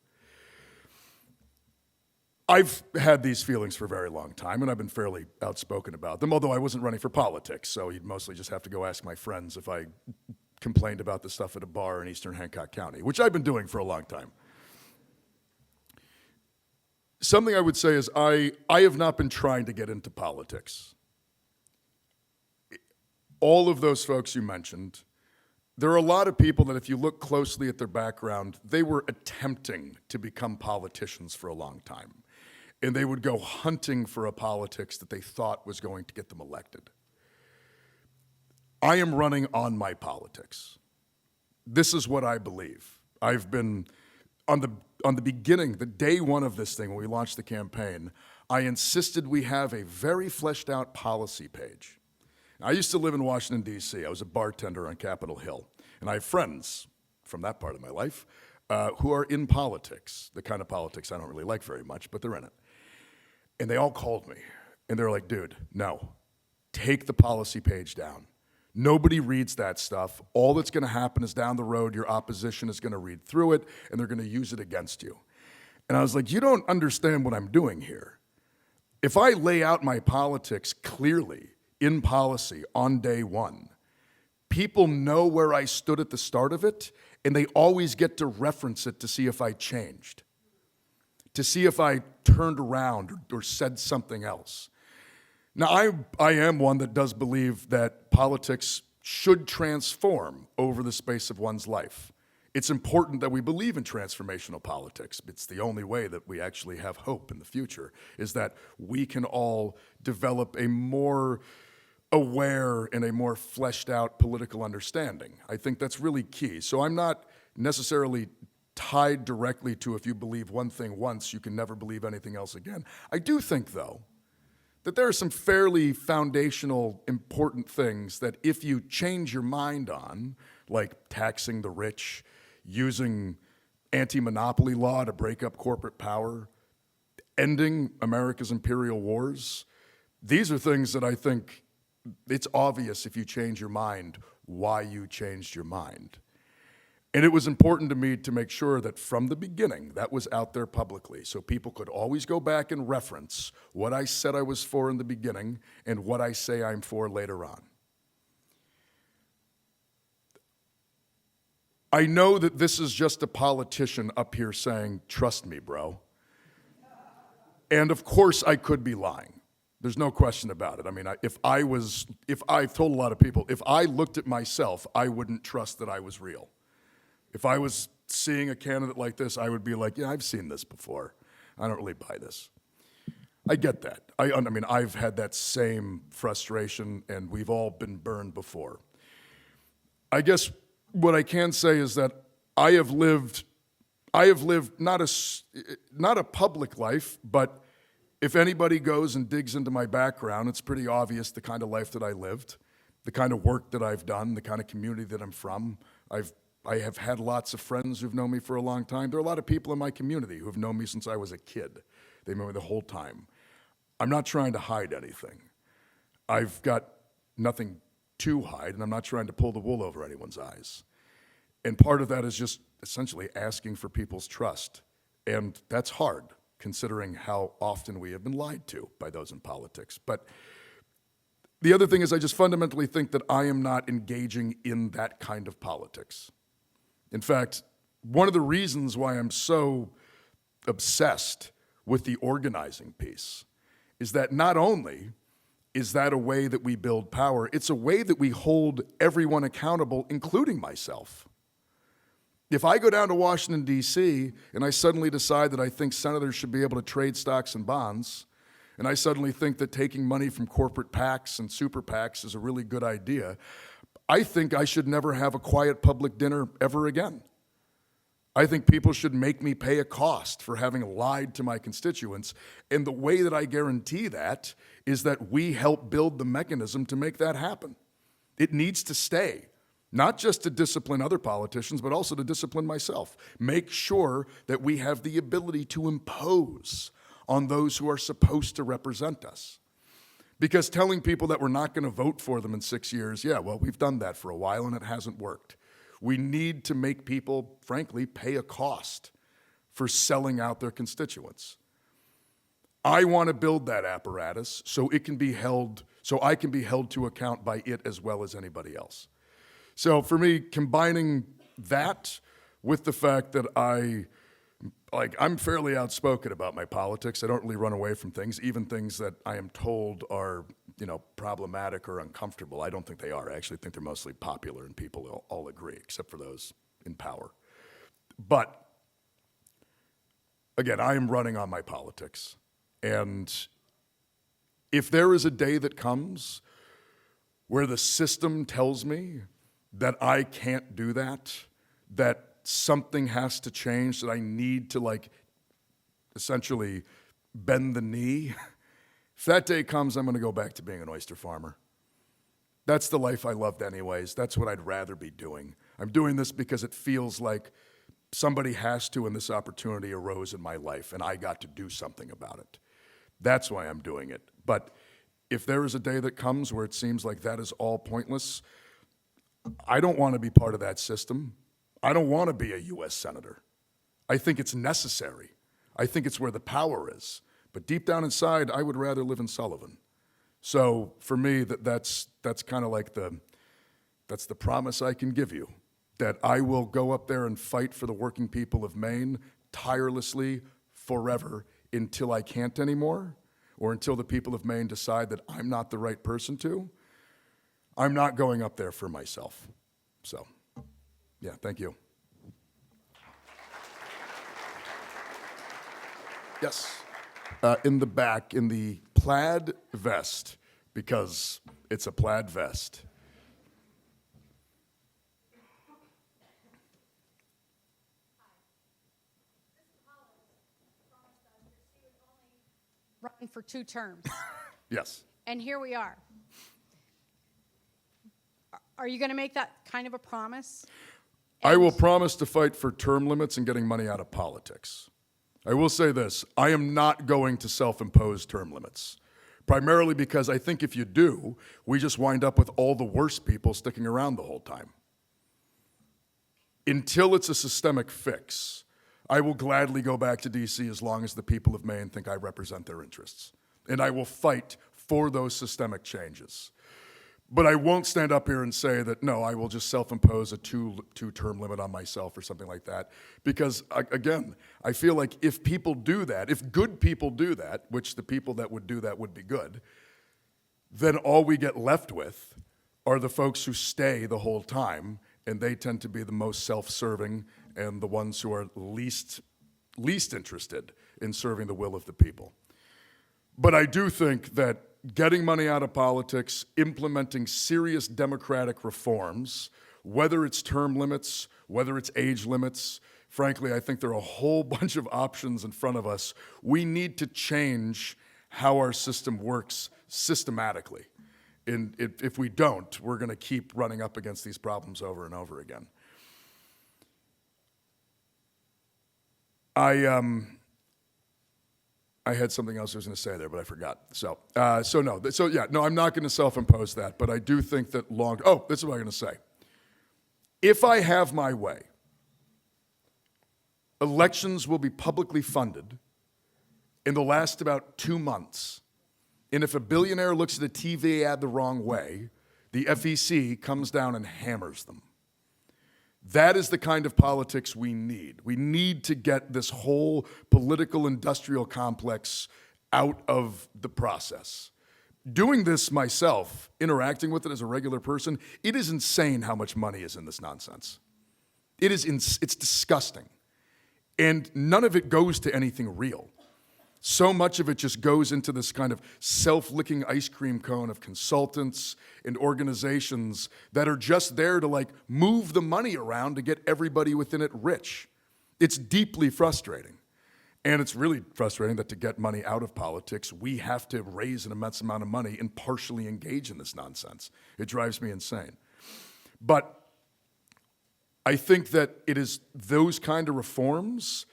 I've had these feelings for a very long time, and I've been fairly outspoken about them, although I wasn't running for politics, so you'd mostly just have to go ask my friends if I complained about the stuff at a bar in eastern Hancock County, which I've been doing for a long time. Something I would say is I have not been trying to get into politics. All of those folks you mentioned, there are a lot of people that if you look closely at their background, they were attempting to become politicians for a long time. And they would go hunting for a politics that they thought was going to get them elected. I am running on my politics. This is what I believe. I've been, on the beginning, the day one of this thing, when we launched the campaign, I insisted we have a very fleshed out policy page. I used to live in Washington, D.C. I was a bartender on Capitol Hill. And I have friends from that part of my life who are in politics, the kind of politics I don't really like very much, but they're in it. And they all called me. And they're like, dude, no, take the policy page down. Nobody reads that stuff. All that's going to happen is down the road, your opposition is going to read through it, and they're going to use it against you. And I was like, you don't understand what I'm doing here. If I lay out my politics clearly in policy on day one, people know where I stood at the start of it, and they always get to reference it to see if I changed, to see if I turned around or said something else. Now, I am one that does believe that politics should transform over the space of one's life. It's important that we believe in transformational politics. It's the only way that we actually have hope in the future, is that we can all develop a more aware and a more fleshed out political understanding. I think that's really key. So I'm not necessarily tied directly to if you believe one thing once, you can never believe anything else again. I do think, though, that there are some fairly foundational, important things that if you change your mind on, like taxing the rich, using anti-monopoly law to break up corporate power, ending America's imperial wars, these are things that I think it's obvious if you change your mind why you changed your mind. And it was important to me to make sure that from the beginning that was out there publicly so people could always go back and reference what I said I was for in the beginning and what I say I'm for later on. I know that this is just a politician up here saying, "Trust me, bro." And of course I could be lying. There's no question about it. I mean, if I've told a lot of people, if I looked at myself, I wouldn't trust that I was real. If I was seeing a candidate like this, I would be like, yeah, I've seen this before. I don't really buy this. I get that. I mean, I've had that same frustration, and we've all been burned before. I guess what I can say is that I have lived not a public life, but if anybody goes and digs into my background, it's pretty obvious the kind of life that I lived, the kind of work that I've done, the kind of community that I'm from. I have had lots of friends who've known me for a long time. There are a lot of people in my community who have known me since I was a kid. They know me the whole time. I'm not trying to hide anything. I've got nothing to hide, and I'm not trying to pull the wool over anyone's eyes. And part of that is just essentially asking for people's trust. And that's hard, considering how often we have been lied to by those in politics. But the other thing is I just fundamentally think that I am not engaging in that kind of politics. In fact, one of the reasons why I'm so obsessed with the organizing piece is that not only is that a way that we build power, it's a way that we hold everyone accountable, including myself. If I go down to Washington, D.C., and I suddenly decide that I think senators should be able to trade stocks and bonds, and I suddenly think that taking money from corporate PACs and super PACs is a really good idea, I think I should never have a quiet public dinner ever again. I think people should make me pay a cost for having lied to my constituents, and the way that I guarantee that is that we help build the mechanism to make that happen. It needs to stay, not just to discipline other politicians, but also to discipline myself. Make sure that we have the ability to impose on those who are supposed to represent us. Because telling people that we're not going to vote for them in 6 years, yeah, well, we've done that for a while and it hasn't worked. We need to make people, frankly, pay a cost for selling out their constituents. I want to build that apparatus so it can be held, so I can be held to account by it as well as anybody else. So for me, combining that with the fact that I'm fairly outspoken about my politics. I don't really run away from things, even things that I am told are, problematic or uncomfortable. I don't think they are. I actually think they're mostly popular and people all agree, except for those in power. But again, I am running on my politics. And if there is a day that comes where the system tells me that I can't do that something has to change, that I need to essentially bend the knee. If that day comes, I'm going to go back to being an oyster farmer. That's the life I loved anyways. That's what I'd rather be doing. I'm doing this because it feels like somebody has to, and this opportunity arose in my life, and I got to do something about it. That's why I'm doing it. But if there is a day that comes where it seems like that is all pointless, I don't want to be part of that system. I don't want to be a U.S. Senator. I think it's necessary. I think it's where the power is. But deep down inside, I would rather live in Sullivan. So for me, that's kind of like that's the promise I can give you, that I will go up there and fight for the working people of Maine tirelessly forever until I can't anymore, or until the people of Maine decide that I'm not the right person to. I'm not going up there for myself. So. Yeah, thank you. Yes, in the back, in the plaid vest, because it's a plaid vest. run for 2 terms. Yes. And here we are. Are you going to make that kind of a promise? I will promise to fight for term limits and getting money out of politics. I will say this, I am not going to self-impose term limits, primarily because I think if you do, we just wind up with all the worst people sticking around the whole time. Until it's a systemic fix, I will gladly go back to DC as long as the people of Maine think I represent their interests. And I will fight for those systemic changes. But I won't stand up here and say that, no, I will just self-impose a two-term limit on myself or something like that. Because, again, I feel like if people do that, if good people do that, which the people that would do that would be good, then all we get left with are the folks who stay the whole time, and they tend to be the most self-serving and the ones who are least interested in serving the will of the people. But I do think that getting money out of politics, implementing serious democratic reforms, whether it's term limits, whether it's age limits, frankly, I think there are a whole bunch of options in front of us. We need to change how our system works systematically. And if we don't, we're going to keep running up against these problems over and over again. I had something else I was going to say there, but I forgot. So I'm not going to self-impose that, but I do think that this is what I'm going to say. If I have my way, elections will be publicly funded and they'll last about 2 months. And if a billionaire looks at a TV ad the wrong way, the FEC comes down and hammers them. That is the kind of politics we need. We need to get this whole political industrial complex out of the process. Doing this myself, interacting with it as a regular person, it is insane how much money is in this nonsense. It's disgusting. And none of it goes to anything real. So much of it just goes into this kind of self-licking ice cream cone of consultants and organizations that are just there to move the money around to get everybody within it rich. It's deeply frustrating. And it's really frustrating that to get money out of politics, we have to raise an immense amount of money and partially engage in this nonsense. It drives me insane. But I think that it is those kind of reforms,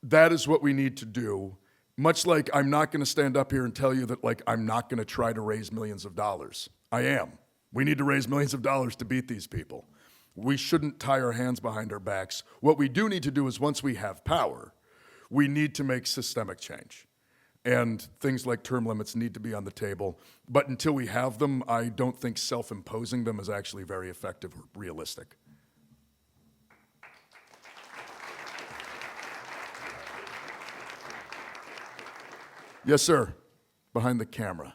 that is what we need to do. Much like I'm not going to stand up here and tell you that I'm not going to try to raise millions of dollars. I am. We need to raise millions of dollars to beat these people. We shouldn't tie our hands behind our backs. What we do need to do is once we have power, we need to make systemic change. And things like term limits need to be on the table. But until we have them, I don't think self-imposing them is actually very effective or realistic. Yes, sir. Behind the camera.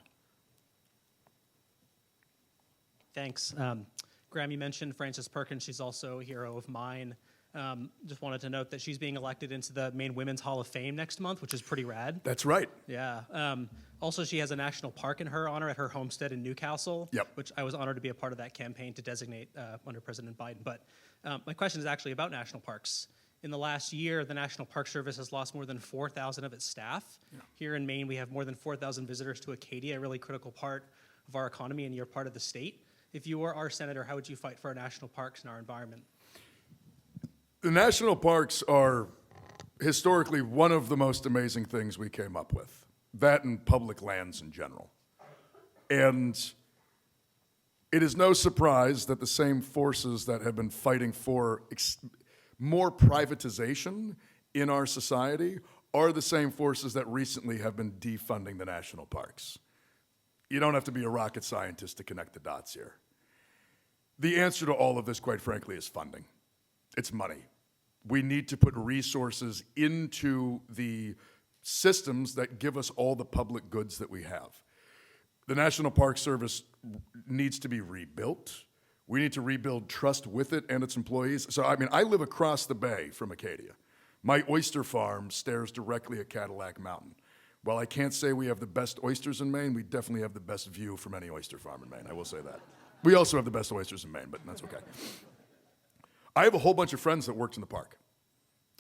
Thanks. Graham, you mentioned Frances Perkins. She's also a hero of mine. Just wanted to note that she's being elected into the Maine Women's Hall of Fame next month, which is pretty rad. That's right. Yeah. Also, she has a national park in her honor at her homestead in Newcastle, which I was honored to be a part of that campaign to designate under President Biden. But my question is actually about national parks. In the last year, the National Park Service has lost more than 4,000 of its staff. Yeah. Here in Maine, we have more than 4,000 visitors to Acadia, a really critical part of our economy, and you're part of the state. If you were our senator, how would you fight for our national parks and our environment? The national parks are historically one of the most amazing things we came up with, that and public lands in general. And it is no surprise that the same forces that have been fighting for more privatization in our society are the same forces that recently have been defunding the national parks. You don't have to be a rocket scientist to connect the dots here. The answer to all of this, quite frankly, is funding. It's money. We need to put resources into the systems that give us all the public goods that we have. The National Park Service needs to be rebuilt. We need to rebuild trust with it and its employees. So, I live across the bay from Acadia. My oyster farm stares directly at Cadillac Mountain. While I can't say we have the best oysters in Maine, we definitely have the best view from any oyster farm in Maine, I will say that. We also have the best oysters in Maine, but that's okay. I have a whole bunch of friends that worked in the park.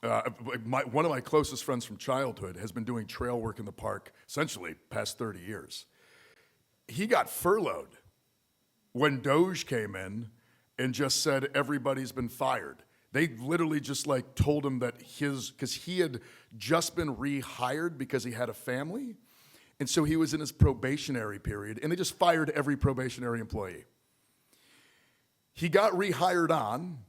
One of my closest friends from childhood has been doing trail work in the park essentially past 30 years. He got furloughed when Doge came in and just said everybody's been fired. They literally just like told him that because he had just been rehired because he had a family, and so he was in his probationary period, and they just fired every probationary employee. He got rehired on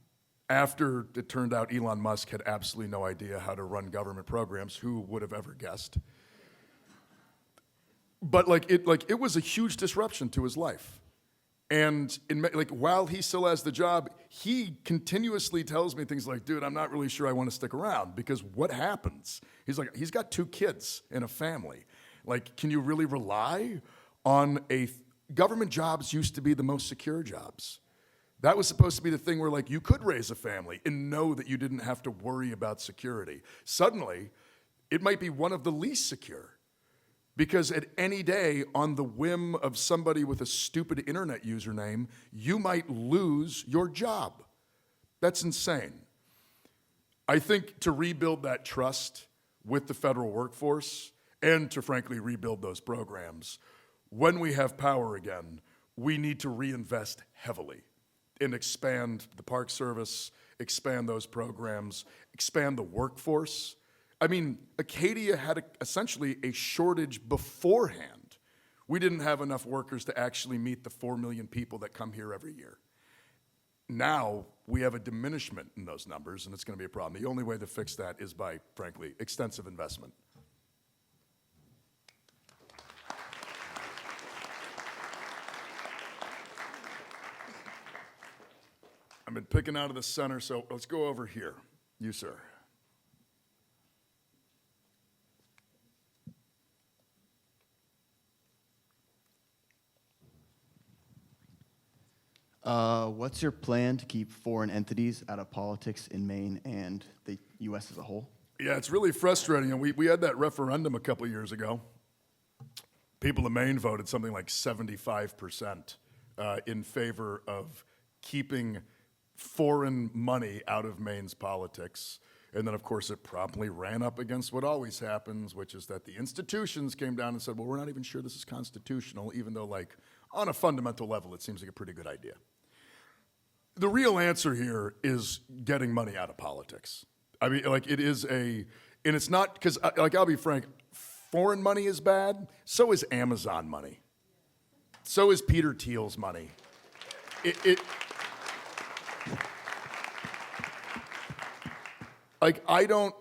after it turned out Elon Musk had absolutely no idea how to run government programs. Who would have ever guessed? But it was a huge disruption to his life. And while he still has the job, he continuously tells me things like, dude, I'm not really sure I want to stick around, because what happens? He's like, he's got 2 kids and a family. Like, can you really rely on government jobs used to be the most secure jobs. That was supposed to be the thing where like you could raise a family and know that you didn't have to worry about security. Suddenly, it might be one of the least secure. Because at any day, on the whim of somebody with a stupid internet username, you might lose your job. That's insane. I think to rebuild that trust with the federal workforce and to frankly rebuild those programs, when we have power again, we need to reinvest heavily and expand the Park Service, expand those programs, expand the workforce. I mean, Acadia had essentially a shortage beforehand. We didn't have enough workers to actually meet the 4 million people that come here every year. Now we have a diminishment in those numbers, and it's going to be a problem. The only way to fix that is by, frankly, extensive investment. I've been picking out of the center, so let's go over here. You, sir. What's your plan to keep foreign entities out of politics in Maine and the U.S. as a whole? Yeah, it's really frustrating. And we had that referendum a couple of years ago. People in Maine voted something like 75% in favor of keeping foreign money out of Maine's politics. And then, of course, it promptly ran up against what always happens, which is that the institutions came down and said, well, we're not even sure this is constitutional, even though, like, on a fundamental level, it seems like a pretty good idea. The real answer here is getting money out of politics. I mean, like, it is and it's not, because, like, I'll be frank, foreign money is bad, so is Amazon money. So is Peter Thiel's money. Like, I don't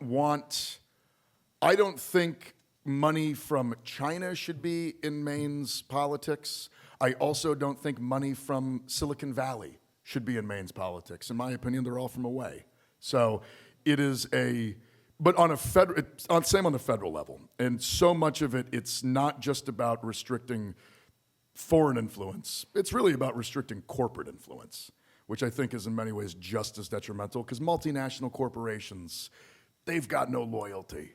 think money from China should be in Maine's politics. I also don't think money from Silicon Valley should be in Maine's politics. In my opinion, they're all from away. So it is but on same on the federal level. And so much of it, it's not just about restricting foreign influence. It's really about restricting corporate influence, which I think is in many ways just as detrimental, because multinational corporations, they've got no loyalty.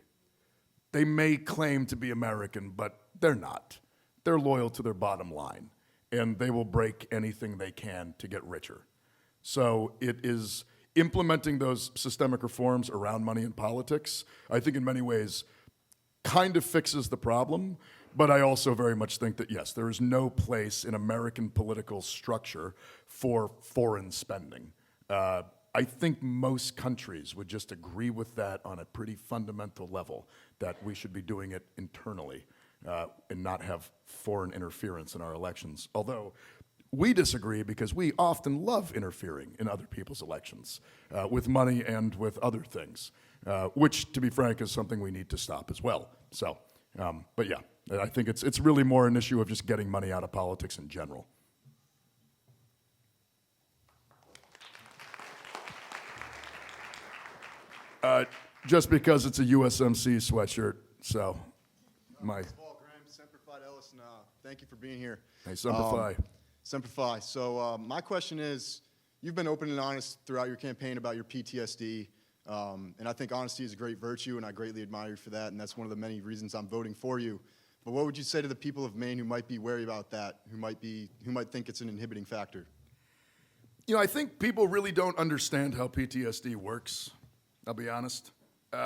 They may claim to be American, but they're not. They're loyal to their bottom line, and they will break anything they can to get richer. So it is implementing those systemic reforms around money and politics, I think in many ways kind of fixes the problem, but I also very much think that, yes, there is no place in American political structure for foreign spending. I think most countries would just agree with that on a pretty fundamental level, that we should be doing it internally and not have foreign interference in our elections. Although we disagree because we often love interfering in other people's elections with money and with other things, which, to be frank, is something we need to stop as well. So, but yeah, I think it's really more an issue of just getting money out of politics in general. Just because it's a USMC sweatshirt, so my. Paul Graham, Semper Fi Ellis, and thank you for being here. Hey, Semper Fi. Semper Fi. So my question is, you've been open and honest throughout your campaign about your PTSD, and I think honesty is a great virtue, and I greatly admire you for that, and that's one of the many reasons I'm voting for you. But what would you say to the people of Maine who might be wary about that, who might think it's an inhibiting factor? You know, I think people really don't understand how PTSD works, I'll be honest.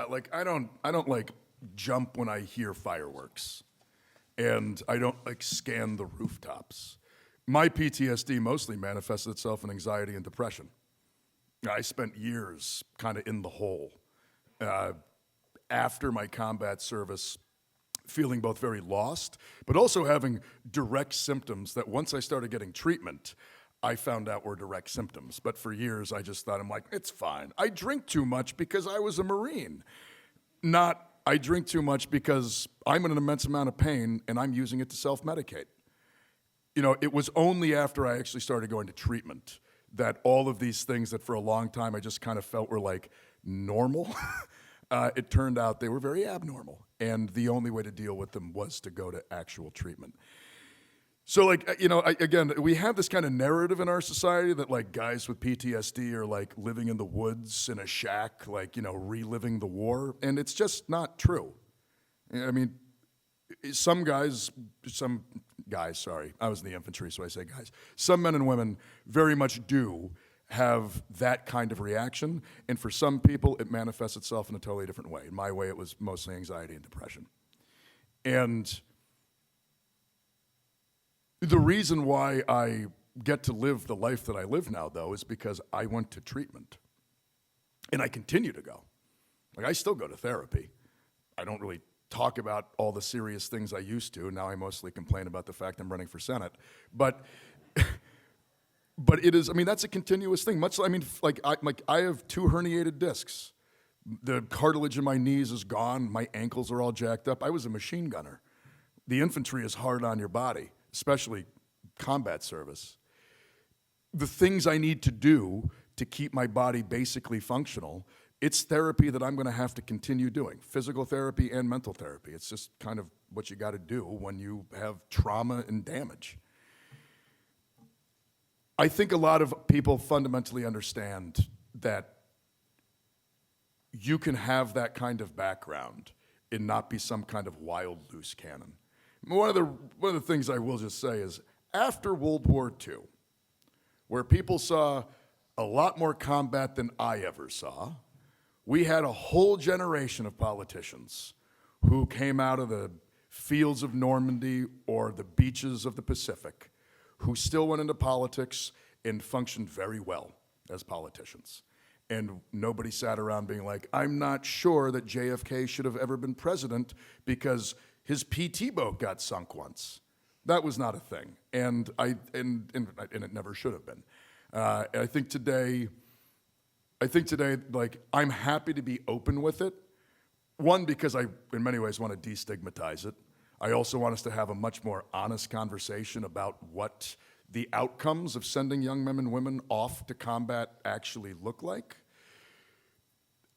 like I don't like jump when I hear fireworks, and I don't like scan the rooftops. My PTSD mostly manifested itself in anxiety and depression. I spent years kind of in the hole after my combat service, feeling both very lost, but also having direct symptoms that once I started getting treatment, I found out were direct symptoms. But for years, I just thought, I'm like, it's fine. I drink too much because I was a Marine. Not, I drink too much because I'm in an immense amount of pain and I'm using it to self-medicate. You know, it was only after I actually started going to treatment that all of these things that for a long time I just kind of felt were like normal, it turned out they were very abnormal. And the only way to deal with them was to go to actual treatment. So, like, you know, again, we have this kind of narrative in our society that, like, guys with PTSD are, like, living in the woods in a shack, like, you know, reliving the war. And it's just not true. I mean, some guys, sorry, I was in the infantry, so I say guys. Some men and women very much do have that kind of reaction. And for some people, it manifests itself in a totally different way. In my way, it was mostly anxiety and depression. And the reason why I get to live the life that I live now, though, is because I went to treatment. And I continue to go. Like, I still go to therapy. I don't really talk about all the serious things I used to. Now I mostly complain about the fact I'm running for Senate. But it is, I mean, that's a continuous thing. Much, I mean, I have 2 herniated discs. The cartilage in my knees is gone. My ankles are all jacked up. I was a machine gunner. The infantry is hard on your body, especially combat service. The things I need to do to keep my body basically functional, it's therapy that I'm going to have to continue doing, physical therapy and mental therapy. It's just kind of what you got to do when you have trauma and damage. I think a lot of people fundamentally understand that you can have that kind of background and not be some kind of wild, loose cannon. One of the things I will just say is, after World War II, where people saw a lot more combat than I ever saw, we had a whole generation of politicians who came out of the fields of Normandy or the beaches of the Pacific, who still went into politics and functioned very well as politicians. And nobody sat around being like, I'm not sure that JFK should have ever been president because his PT boat got sunk once. That was not a thing, and it never should have been. I think today, like, I'm happy to be open with it. One, because I, in many ways, want to destigmatize it. I also want us to have a much more honest conversation about what the outcomes of sending young men and women off to combat actually look like.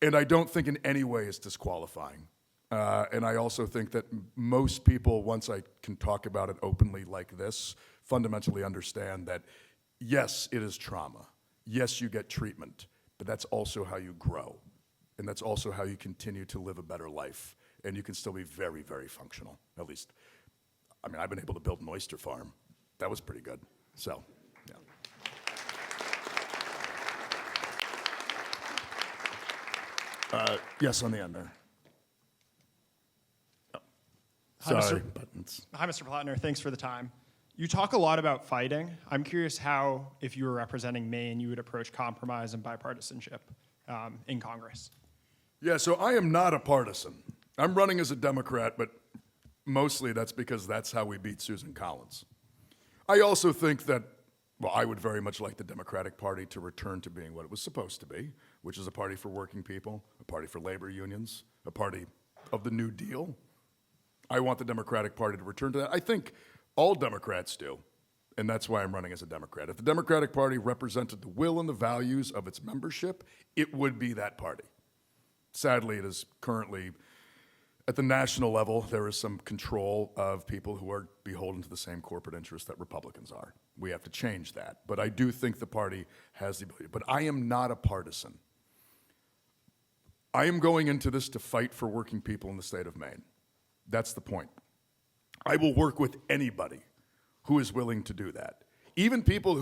And I don't think in any way it's disqualifying. And I also think that most people, once I can talk about it openly like this, fundamentally understand that, yes, it is trauma. Yes, you get treatment, but that's also how you grow. And that's also how you continue to live a better life. And you can still be very, very functional. At least, I mean, I've been able to build an oyster farm. That was pretty good. So, yeah. Yes, on the end there. Oh. Hi, Sorry, Mr. buttons. Hi, Mr. Platner. Thanks for the time. You talk a lot about fighting. I'm curious how, if you were representing Maine, you would approach compromise and bipartisanship in Congress. Yeah, so I am not a partisan. I'm running as a Democrat, but mostly that's because that's how we beat Susan Collins. I also think that, well, I would very much like the Democratic Party to return to being what it was supposed to be, which is a party for working people, a party for labor unions, a party of the New Deal. I want the Democratic Party to return to that. I think all Democrats do, and that's why I'm running as a Democrat. If the Democratic Party represented the will and the values of its membership, it would be that party. Sadly, it is currently, at the national level, there is some control of people who are beholden to the same corporate interests that Republicans are. We have to change that. But I do think the party has the ability. But I am not a partisan. I am going into this to fight for working people in the state of Maine. That's the point. I will work with anybody who is willing to do that. Even people who